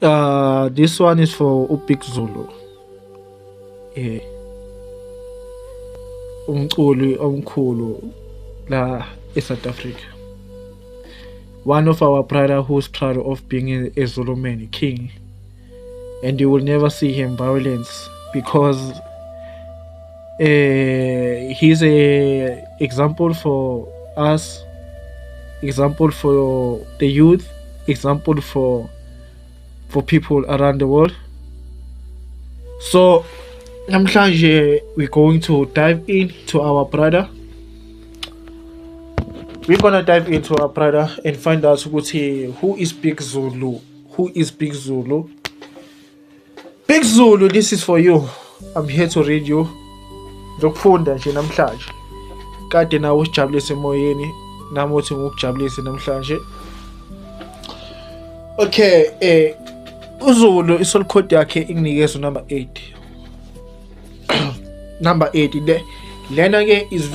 This one is for Big Zulu. Yeah. Umculi omkhulu la South Africa. One of our brother who's proud of being a Zulu man, king. And you will never see him violence because he's a example for us, example for the youth, example for people around the world. So namhlanje we're going to dive into our brother. We're gonna dive into our brother and find out who is Big Zulu. Who is Big Zulu? Big Zulu, this is for you. I'm here to read you. Ngizokufunda nje namhlanje. Kade nawe usijabulise emoyeni, nami uthi ngikujabulise namhlanje. Okay, uZulu isoul code yakhe inginikeza number 8. Number 8 lena ke is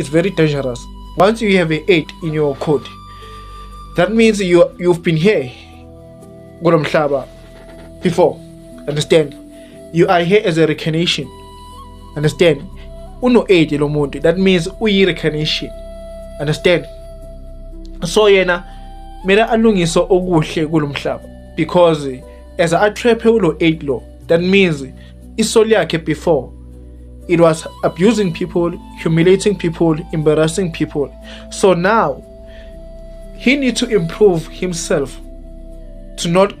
very dangerous. Once you have an 8 in your code, that means you've been here kulomhlaba before. Understand? You are here as a reincarnation. Understand? Uno 8 lo muntu, that means uyi reincarnation. Understand? So yena mera alungiso okuhle kulomhlaba because as a trap ulo 8 lo, that means isoul yakhe before it was abusing people, humiliating people, embarrassing people. So now he needs to improve himself to not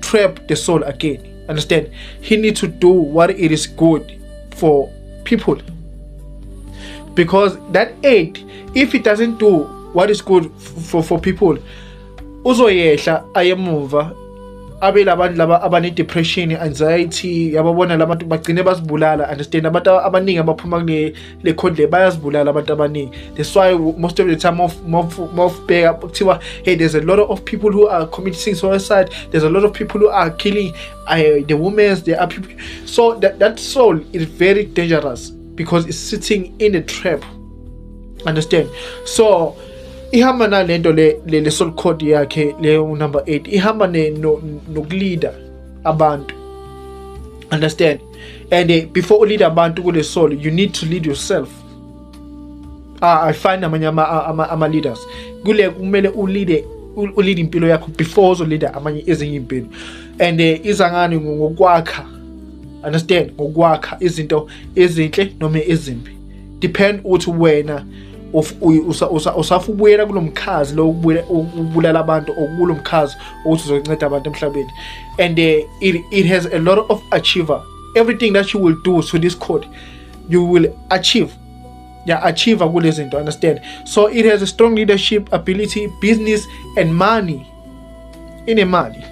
trap the soul again. Understand? He needs to do what it is good for people. Because that 8, if he doesn't do what is good for people, uzoyehla ayemuva abe labantu laba abane depression, anxiety, yababona labantu bagcine bazibulala. Understand? Abantu abaningi abaphuma kule le code bayazibulala abantu abaningi. That's why most of the time of hey, there's a lot of people who are committing suicide. There's a lot of people who are killing the women. There are people. So that soul is very dangerous because it's sitting in a trap. Understand? So ihamba nalento le soul code yakhe le number 8, ihamba nokuleader abantu. Understand? And before you lead abantu kule soul, you need to lead yourself. I find amanye ama leaders kule kumele ulead impilo yakho before uzo leader amanye ezinye impilo. And izangani ngokwakha. Understand? Ngokwakha izinto ezinhle noma ezimbi. Depend ukuthi wena usafubuyela kulomkhazi lo ukubulala abantu okulomkhazi ukuthi uzonceda abantu emhlabeni. And it has a lot of achiever. Everything that you will do to this code, you will achieve. Achieve kulezinto. Understand? So it has a strong leadership ability, business and money. Money.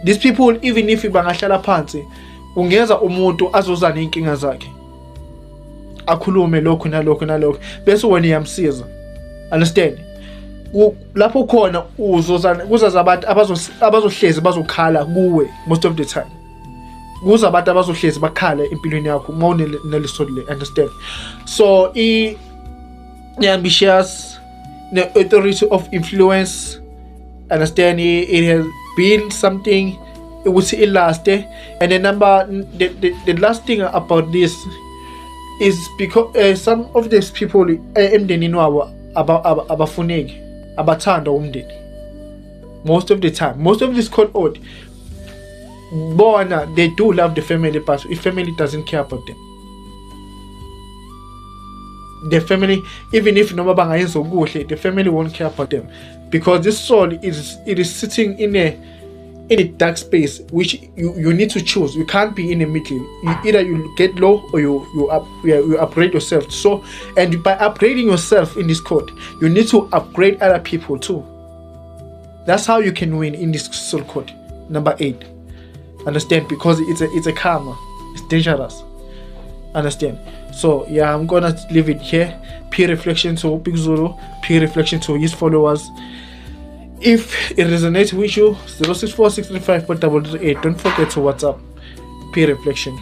These people, even if bangahlala phansi, ungeza umuntu azozana inkinga zakhe, akhulume lokhu nalokhu bese wena iyamsiza. Understand? Lapho khona uzozana kuzaza abantu abazohlezi bazokhala kuwe most of the time. Kuza abantu abazohlezi bakhala empilweni yakho mawunelesole. Understand? So ambitious, the authority of influence. Understand? It has been something it would say last. And the last thing about this is because some of these people emndenini wabo abafuneki abathanda umndeni. Most of the time, most of this called odd bona, they do love the family, but if family doesn't care about them, the family, even if noma bangayenza okuhle, the family won't care about them because this soul is sitting in a dark space which you need to choose. You can't be in the middle. Either you get low or you upgrade yourself. So, and by upgrading yourself in this code, you need to upgrade other people too. That's how you can win in this soul code number 8. Understand? Because it's a karma. It's dangerous. Understand? So yeah, I'm gonna leave it here. Peer reflection to Big Zulu, peer reflection to his followers. If it resonates with you, 064 Don't forget to WhatsApp. Peer reflection.